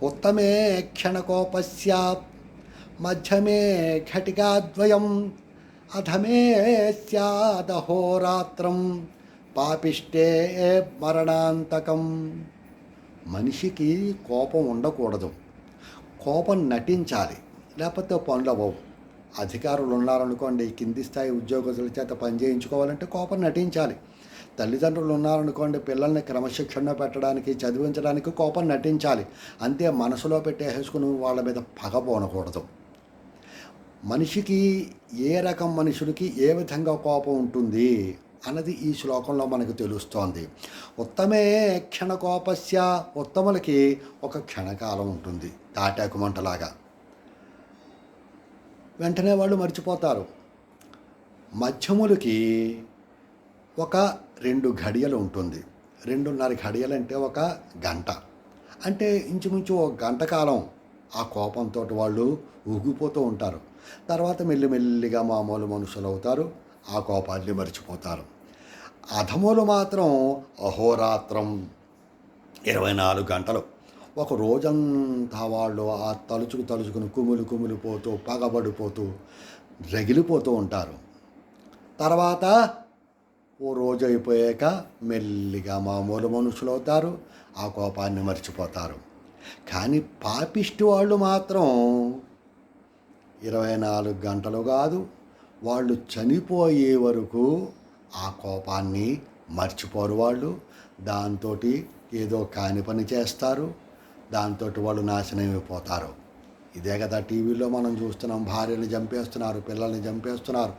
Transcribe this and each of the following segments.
ఉత్తమే క్షణకోపస్య మధ్యమే ఘటికాద్వయం అధమే స్యాదహోరాత్రం పాపిష్టే మరణాంతకం. మనిషికి కోపం ఉండకూడదు, కోపం నటించాలి, లేకపోతే పనులు అవ్వవు. అధికారులు ఉన్నారనుకోండి, కింది స్థాయి ఉద్యోగస్తుల చేత పని చేయించుకోవాలంటే కోపం నటించాలి. తల్లిదండ్రులు ఉన్నారనుకోండి, పిల్లల్ని క్రమశిక్షణ పెట్టడానికి, చదివించడానికి కోపం నటించాలి. అంతే, మనసులో పెట్టేసుకుని వాళ్ళ మీద పగపోనకూడదు. మనిషికి ఏ రకం మనుషులకి ఏ విధంగా కోపం ఉంటుంది అన్నది ఈ శ్లోకంలో మనకు తెలుస్తోంది. ఉత్తమే క్షణకోపస్య, ఉత్తములకి ఒక క్షణకాలం ఉంటుంది, తాటాకు మంటలాగా, వెంటనే వాళ్ళు మర్చిపోతారు. మధ్యములకి ఒక 2 ఘడియలు ఉంటుంది. 2:30 ఘడియలంటే ఒక గంట, అంటే ఇంచుమించు ఒక గంట కాలం ఆ కోపంతో వాళ్ళు ఊగిపోతూ ఉంటారు. తర్వాత మెల్లిమెల్లిగా మామూలు మనుషులు అవుతారు, ఆ కోపాన్ని మర్చిపోతారు. అధములు మాత్రం అహోరాత్రం 24 గంటలు, ఒక రోజంతా వాళ్ళు ఆ తలుచుకుని కుమిలిపోతూ, పగబడిపోతూ, రగిలిపోతూ ఉంటారు. తర్వాత ఓ రోజు అయిపోయాక మెల్లిగా మామూలు మనుషులు అవుతారు, ఆ కోపాన్ని మర్చిపోతారు. కానీ పాపిష్టి వాళ్ళు మాత్రం 24 గంటలు కాదు, వాళ్ళు చనిపోయే వరకు ఆ కోపాన్ని మర్చిపోరు. వాళ్ళు దాంతో ఏదో కాని పని చేస్తారు, దాంతో వాళ్ళు నాశనం అయిపోతారు. ఇదే కదా టీవీలో మనం చూస్తున్నాం, భార్యని చంపేస్తున్నారు, పిల్లల్ని చంపేస్తున్నారు,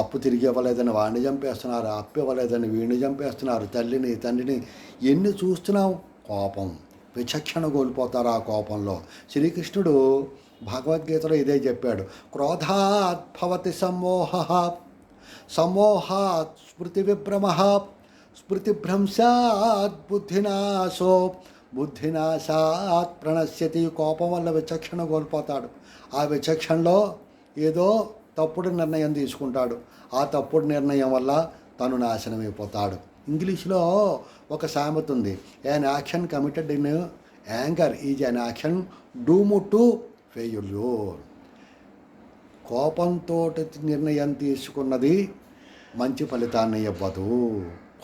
అప్పు తిరిగి ఇవ్వలేదని వాడిని చంపేస్తున్నారు, అప్పు ఇవ్వలేదని వీడిని చంపేస్తున్నారు, తల్లిని తండ్రిని, ఎన్ని చూస్తున్నాం. కోపం, విచక్షణ కోల్పోతారు ఆ కోపంలో. శ్రీకృష్ణుడు భగవద్గీతలో ఇదే చెప్పాడు. క్రోధాత్ భవతి సమ్మోహాత్ స్మృతి విభ్రమ, స్మృతిభ్రంశాత్ బుద్ధినాశో, బుద్ధినాశాత్ ప్రణశ్యతి. కోపం వల్ల విచక్షణ కోల్పోతాడు. ఆ విచక్షణలో ఏదో తప్పుడు నిర్ణయం తీసుకుంటాడు. ఆ తప్పుడు నిర్ణయం వల్ల తను నాశనమైపోతాడు. ఇంగ్లీష్లో ఒక సామెత ఉంది, an action committed in anger is an action doomed to failure. కోపంతో నిర్ణయం తీసుకున్నది మంచి ఫలితాన్ని ఇవ్వదు.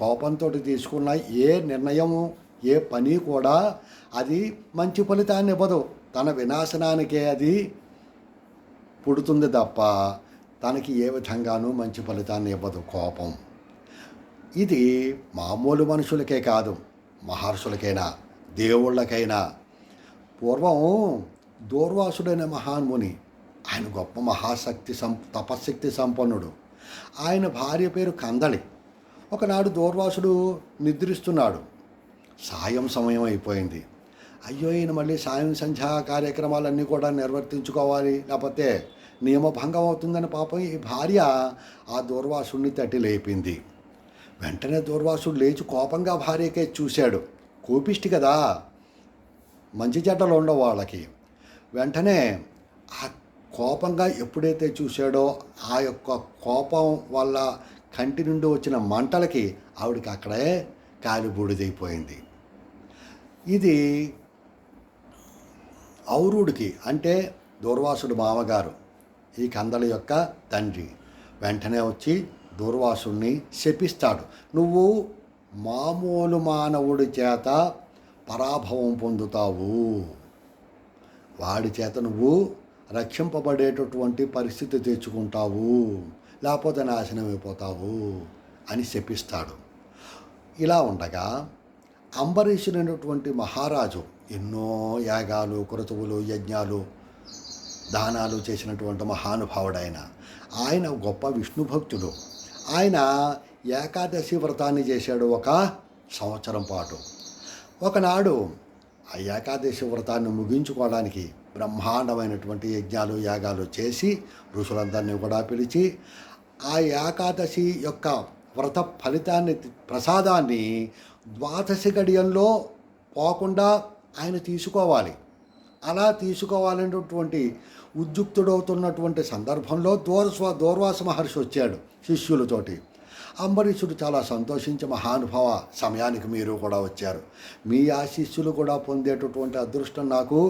కోపంతో తీసుకున్న ఏ నిర్ణయము, ఏ పని కూడా అది మంచి ఫలితాన్ని ఇవ్వదు. తన వినాశనానికే అది పుడుతుంది తప్ప తనకి ఏ విధంగానూ మంచి ఫలితాన్ని ఇవ్వదు కోపం. ఇది మామూలు మనుషులకే కాదు, మహర్షులకైనా దేవుళ్ళకైనా. పూర్వం దూర్వాసుడైన మహాముని, ఆయన గొప్ప తపశ్శక్తి సంపన్నుడు. ఆయన భార్య పేరు కందళి. ఒకనాడు దూర్వాసుడు నిద్రిస్తున్నాడు. సాయం సమయం అయిపోయింది. అయ్యో, ఈయన మళ్ళీ సాయం సంధ్యా కార్యక్రమాలన్నీ కూడా నిర్వర్తించుకోవాలి, లేకపోతే నియమభంగం అవుతుందని పాపం ఈ భార్య ఆ దూర్వాసుడిని తట్టి లేపింది. వెంటనే దూర్వాసుడు లేచి కోపంగా భార్యకే చూశాడు. కోపిష్టి కదా, మంచి చెడ్డలు ఉండవు వాళ్ళకి. వెంటనే ఆ కోపంగా ఎప్పుడైతే చూశాడో ఆ యొక్క కోపం వల్ల కంటి నుండి వచ్చిన మంటలకి ఆవిడికి అక్కడే కాలి బూడిదైపోయింది. ఇది ఔరుడికి, అంటే దూర్వాసుడు మామగారు, ఈ కందళి యొక్క తండ్రి, వెంటనే వచ్చి దూర్వాసుడిని శపిస్తాడు. నువ్వు మామూలు మానవుడి చేత పరాభవం పొందుతావు, వాడి చేత నువ్వు రక్షింపబడేటటువంటి పరిస్థితి తెచ్చుకుంటావు, లేకపోతే నాశనం అయిపోతావు అని శపిస్తాడు. ఇలా ఉండగా అంబరీషుడైనటువంటి మహారాజు ఎన్నో యాగాలు, క్రతువులు, యజ్ఞాలు, దానాలు చేసినటువంటి మహానుభావుడైన ఆయన గొప్ప విష్ణు భక్తుడు. ఆయన ఏకాదశి వ్రతాన్ని చేశాడు 1 సంవత్సరం పాటు. ఒకనాడు ఆ ఏకాదశి వ్రతాన్ని ముగించుకోవడానికి బ్రహ్మాండమైనటువంటి యజ్ఞాలు, యాగాలు చేసి ఋషులందరినీ కూడా పిలిచి ఆ ఏకాదశి యొక్క వ్రత ఫలితాన్ని, ప్రసాదాన్ని ద్వాదశి గడియంలో పోకుండా ఆయన తీసుకోవాలి. అలా తీసుకోవాలనేటువంటి ఉద్యుక్తుడవుతున్నటువంటి సందర్భంలో దూర్వాస మహర్షి వచ్చాడు శిష్యులతోటి. అంబరీషుడు చాలా సంతోషించి, మహానుభావ, సమయానికి మీరు కూడా వచ్చారు, మీ ఆశీస్సులు కూడా పొందేటటువంటి అదృష్టం నాకు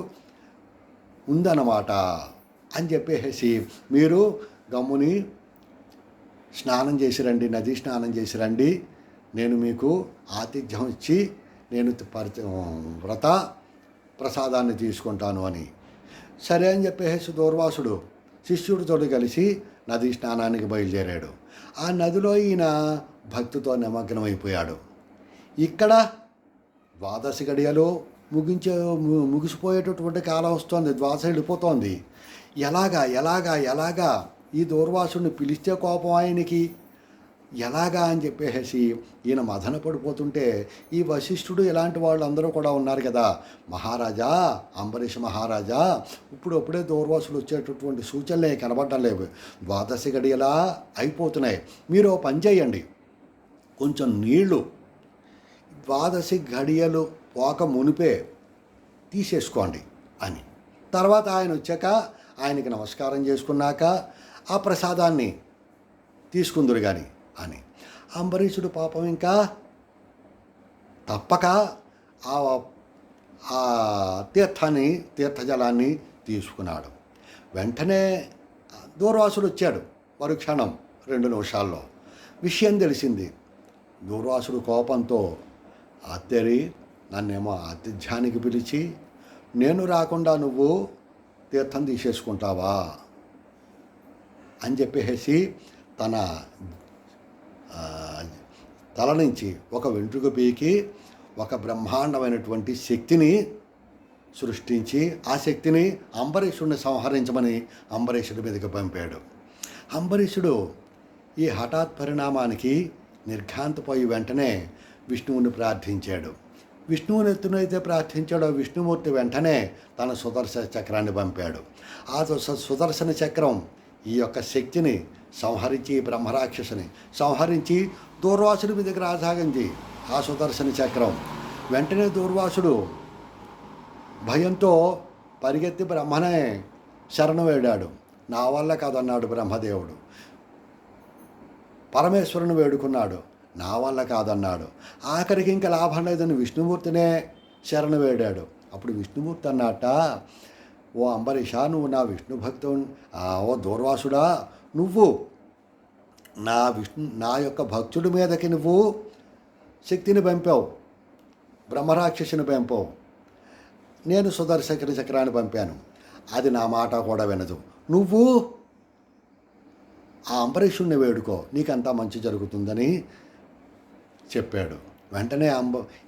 ఉందన్నమాట అని చెప్పేసి, మీరు గమ్ముని స్నానం చేసి రండి, నది స్నానం చేసి రండి, నేను మీకు ఆతిథ్యం ఇచ్చి నేను వ్రత ప్రసాదాన్ని తీసుకుంటాను అని. సరే అని చెప్పేసి దూర్వాసుడు శిష్యుడితో కలిసి నదీ స్నానానికి బయలుదేరాడు. ఆ నదిలో ఈయన భక్తితో నిమగ్నమైపోయాడు. ఇక్కడ ద్వాదశి గడియలు ముగిసిపోయేటటువంటి కాలం వస్తుంది, ద్వాదశి వెళ్ళిపోతోంది. ఎలాగా ఈ దూర్వాసుడిని పిలిస్తే కోపం ఆయనకి ఎలాగా అని చెప్పేసి ఈయన మదన పడిపోతుంటే, ఈ వశిష్ఠుడు ఇలాంటి వాళ్ళు అందరూ కూడా ఉన్నారు కదా, మహారాజా, అంబరీష మహారాజా, ఇప్పుడప్పుడే దూర్వాసులు వచ్చేటటువంటి సూచనలే కనబడటం లేవు, ద్వాదశి గడియలా అయిపోతున్నాయి, మీరు పని చేయండి, కొంచెం నీళ్లు ద్వాదశి గడియలు పోక మునిపే తీసేసుకోండి అని. తర్వాత ఆయన వచ్చాక ఆయనకి నమస్కారం చేసుకున్నాక ఆ ప్రసాదాన్ని తీసుకుందురు కానీ అని. అంబరీషుడు పాపం ఇంకా తప్పక ఆ తీర్థజలాన్ని తీసుకున్నాడు. వెంటనే దూర్వాసుడు వచ్చాడు. మరుక్షణం 2 నిమిషాల్లో విషయం తెలిసింది. దూర్వాసుడు కోపంతో, అత్తరి నన్నేమో ఆతిథ్యానికి పిలిచి నేను రాకుండా నువ్వు తీర్థం తీసేసుకుంటావా అని చెప్పేసి తన తల నుంచి ఒక వెంట్రుక పీకి ఒక బ్రహ్మాండమైనటువంటి శక్తిని సృష్టించి ఆ శక్తిని అంబరీషుడిని సంహరించమని అంబరీషుడి మీదకి పంపాడు. అంబరీషుడు ఈ హఠాత్ పరిణామానికి నిర్ఘాంతపోయి వెంటనే విష్ణువుని ప్రార్థించాడు. విష్ణువుని ఎత్తునైతే ప్రార్థించాడో విష్ణుమూర్తి వెంటనే తన సుదర్శన చక్రాన్ని పంపాడు. ఆ సుదర్శన చక్రం ఈ యొక్క శక్తిని సంహరించి, బ్రహ్మరాక్షసుని సంహరించి దూర్వాసుడి మీదకి రాసాగింది ఆ సుదర్శన చక్రం. వెంటనే దూర్వాసుడు భయంతో పరిగెత్తి బ్రహ్మనే శరణు వేడాడు. నా వల్ల కాదన్నాడు బ్రహ్మదేవుడు. పరమేశ్వరుని వేడుకున్నాడు, నా వల్ల కాదన్నాడు. ఆఖరికి ఇంకా లాభం లేదని విష్ణుమూర్తినే శరణు వేడాడు. అప్పుడు విష్ణుమూర్తి అన్నట్ట, ఓ అంబరీష, నువ్వు నా విష్ణు భక్తుడు, ఓ దూర్వాసుడా, నువ్వు నా యొక్క భక్తుడి మీదకి నువ్వు శక్తిని పంపావు, బ్రహ్మరాక్షసుని పంపావు, నేను సుదర్శన చక్రాన్ని పంపాను, అది నా మాట కూడా వినదు, నువ్వు ఆ అంబరీషుడిని వేడుకో, నీకంతా మంచి జరుగుతుందని చెప్పాడు. వెంటనే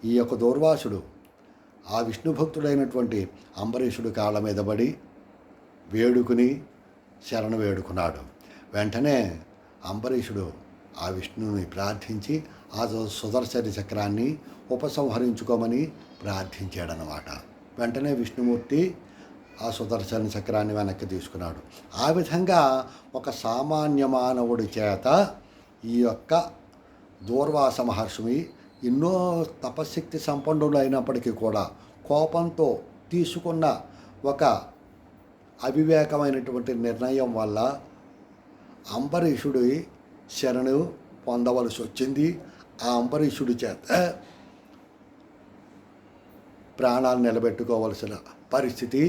ఈ యొక్క దూర్వాసుడు ఆ విష్ణు భక్తుడైనటువంటి అంబరీషుడు కాళ్ళ మీద పడి వేడుకుని శరణు వేడుకున్నాడు. వెంటనే అంబరీషుడు ఆ విష్ణువుని ప్రార్థించి ఆ సుదర్శన చక్రాన్ని ఉపసంహరించుకోమని ప్రార్థించాడనమాట. వెంటనే విష్ణుమూర్తి ఆ సుదర్శన చక్రాన్ని వెనక్కి తీసుకున్నాడు. ఆ విధంగా ఒక సామాన్య మానవుడి చేత ఈ యొక్క దూర్వాస మహర్షిని ఎన్నో తపశక్తి సంపన్నుడు అయినప్పటికీ కూడా కోపంతో తీసుకున్న ఒక అవివేకమైనటువంటి నిర్ణయం వల్ల అంబరీషుడి శరణు పొందవలసి వచ్చింది. ఆ అంబరీషుడి చేత ప్రాణాలు నిలబెట్టుకోవలసిన పరిస్థితి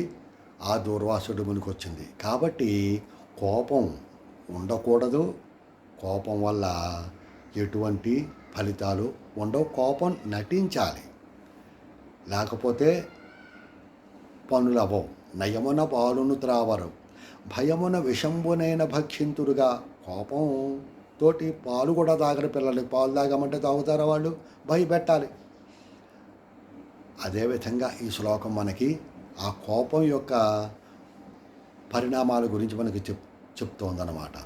ఆ దూర్వాసుడి మునికి వచ్చింది. కాబట్టి కోపం ఉండకూడదు. కోపం వల్ల ఎటువంటి ఫలితాలు ఉండవు. కోపం నటించాలి, లేకపోతే పనులు అవ్వవు. నయమున పాలును త్రావరు, భయమున విషంబునైన భక్షింతురుగా. కోపం తోటి పాలు కూడా తాగరు పిల్లలు. పాలు తాగమంటే తాగుతారా వాళ్ళు? భయపెట్టాలి. అదేవిధంగా ఈ శ్లోకం మనకి ఆ కోపం యొక్క పరిణామాల గురించి మనకి చెప్తోందన్నమాట.